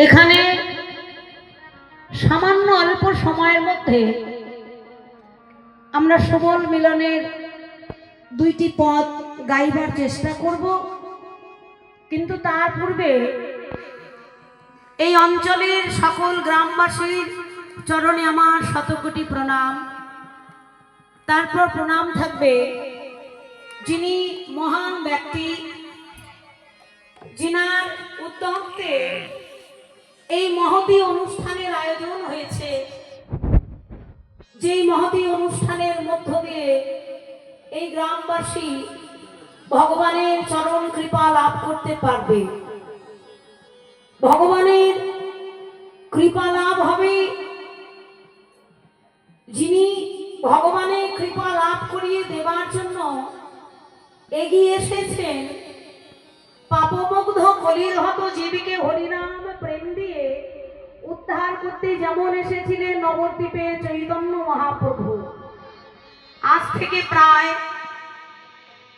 এখানে সামান্য অল্প সময়ের মধ্যে আমরা সবল মিলনের দুইটি পদ গাইবার চেষ্টা করব, কিন্তু তার পূর্বে এই অঞ্চলের সকল গ্রামবাসীর চরণে আমার শতকোটি প্রণাম। তারপর প্রণাম থাকবে যিনি মহান ব্যক্তি, যিনার উদ্যোগে এই মহতী অনুষ্ঠানের আয়োজন হয়েছে, যেই মহতী অনুষ্ঠানের মধ্য দিয়ে এই গ্রামবাসী ভগবানের চরণ কৃপা লাভ করতে পারবে। ভগবানের কৃপা লাভ হবে যিনি ভগবানের কৃপা লাভ করিয়ে দেবার জন্য এগিয়ে এসেছেন। পাপমুগ্ধ কলির হত জীবকে হরিনাম প্রেম দিয়ে উদ্ধার করতে যেমন এসেছিলেন নবদ্বীপে চৈতন্য মহাপ্রভু। আজ থেকে প্রায়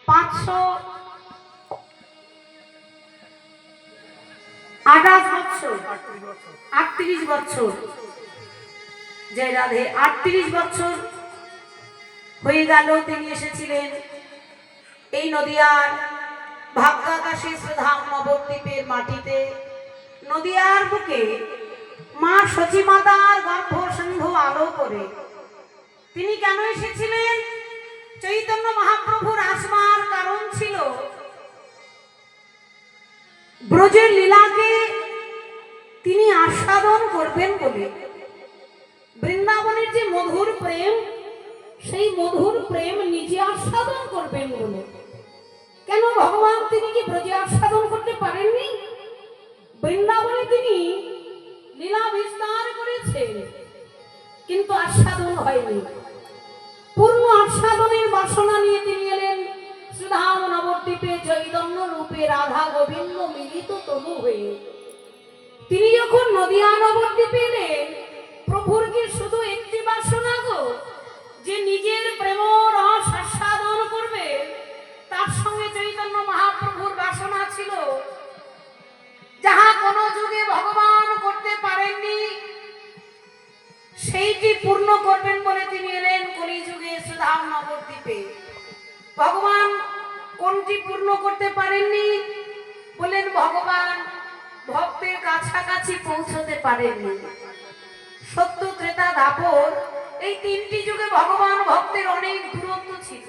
538 বছর, জয় রাধে, 38 বছর হয়ে গেল তিনি এসেছিলেন এই নদিয়ার ভাগ্যাকাশী শ্রীধাম নবদ্বীপের মাটিতে। নদিয়ার বুকে মা সচিমাতার গর্ভ সিন্ধু আলো করে তিনি কেন এসেছিলেন? চৈতন্য মহাপ্রভুর আসবার কারণ ছিল ব্রজের লীলাকে তিনি আস্বাদন করবেন বলে। বৃন্দাবনের যে মধুর প্রেম, সেই মধুর প্রেম নিজে আস্বাদন করবেন বলে। কেন ভগবান তিনি কি ব্রজে আস্বাদন করতে পারেননি? বৃন্দাবনে তিনি লীলা বিস্তার করেছেন, কিন্তু আস্বাদন হয়নি। পূর্ণ আস্বাদনের বাসনা নিয়ে তিনি এলেন শ্রীধাম নবদ্বীপে চৈতন্য রূপে রাধা গোবিন্দ মিলিত তনু হয়ে। তিনি যখন নদিয়া নবদ্বীপে এলেন, প্রভুর কি শুধু একটি বাসনা গো, যে নিজের প্রেম রস আস্বাদন করবে? তার সঙ্গে চৈতন্য মহাপ্রভুর বাসনা ছিল যাহা কোনো যুগে ভগবান করতে পারেননি, সেইটি পূর্ণ করবেন বলে তিনি এলেন কলিযুগে শ্রীধাম নবদ্বীপে। ভগবান কোনটি পূর্ণ করতে পারেননি? বলেন ভগবান ভক্তের কাছাকাছি পৌঁছতে পারেননি। সত্য, ত্রেতা, দাপর, এই তিনটি যুগে ভগবান ভক্তের অনেক দূরত্ব ছিল।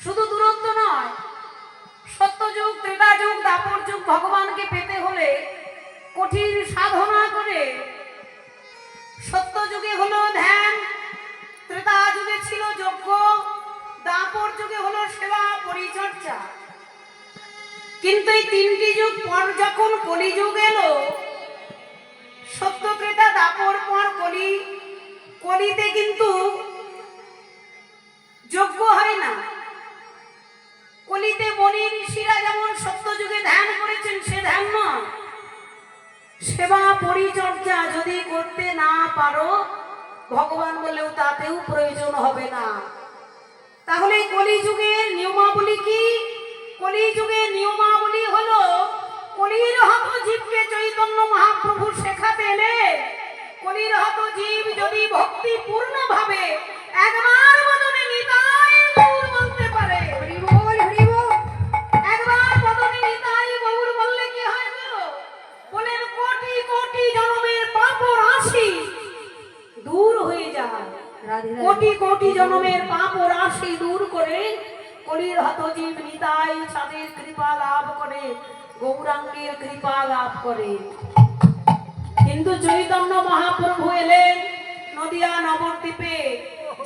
শুধু দূরত্ব নয়, সত্য যুগ, ত্রেতা যুগ, দাপর যুগ ভগবানকে পেতে হলে কঠিন সাধনা করে। সত্য যুগে হলো ধ্যান, ত্রেতা যুগে ছিল যজ্ঞ, দাপর যুগে হলো সেবা পরিচর্যা। কিন্তু এই তিনটি যুগ পর যখন কলিযুগ এলো, সত্য, ত্রেতা, দাপর পর কলি, কলিতে কিন্তু যজ্ঞ হয় না। কলিতে বনি ঋষিরা যেমন সত্য যুগে ধ্যান করেছেন, সে ধ্যান নয়। সেবা পরিচর্যা যদি করতে না পারো, ভগবান বলেও তাতেও প্রয়োজন হবে না। তাহলে কলিযুগের নিয়মাবলী কি? কলিযুগের নিয়মাবলী হলো কলির হত জীবকে চৈতন্য মহাপ্রভু শেখাতে এলে কলির হত জীব যদি ভক্তি পূর্ণ ভাবে একবার বদনে নিতাই গৌর বলতে পারে, একবার বদনে নিতাই গৌর বললে কি হয় গো? বলেন কোটি কোটি জন্মের পাপ রাশি দূর হয়ে যায়। কোটি কোটি জন্মের পাপ রাশি দূর করে কলির হত জীব নিতাই তাদের কৃপা লাভ করে, গৌরাঙ্গের কৃপা লাভ করে। কিন্তু চৈতন্য মহাপ্রভু এলেন নদিয়া নবদ্বীপে,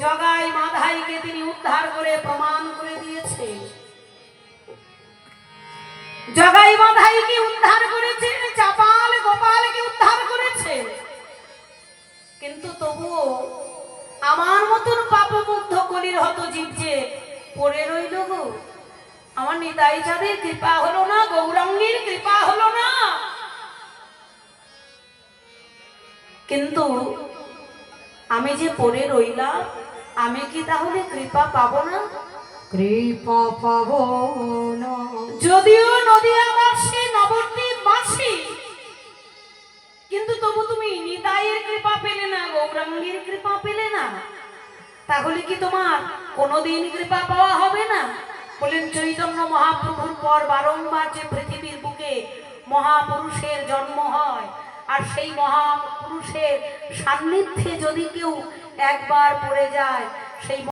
জগাই মাধাইকে তিনি উদ্ধার করে প্রমাণ করে দিয়েছেন। জগাই মাধাইকে উদ্ধার করেছেন, চাপাল গোপালকে উদ্ধার করেছেন। কিন্তু তবুও আমার মতন পাপমুগ্ধ কলির হত জীব যে পড়ে রইল গো। আমার নিতাই চাঁদের কৃপা হলো না, গৌরাঙ্গের কৃপা হলো না। কিন্তু আমি যে পড়ে রইলাম, আমি কি তাহলে কৃপা পাবো না? কৃপা পাবো না। যদিও নদিয়াবাসী, নবদ্বীপবাসী তাহলে কি তোমার কোনোদিন কৃপা পাওয়া হবে না? বলেন চৈতন্য মহাপ্রভুর পর বারংবার যে পৃথিবীর বুকে মহাপুরুষের জন্ম হয়, আর সেই মহাপুরুষের সান্নিধ্যে যদি কেউ একবার পড়ে যায়, সেই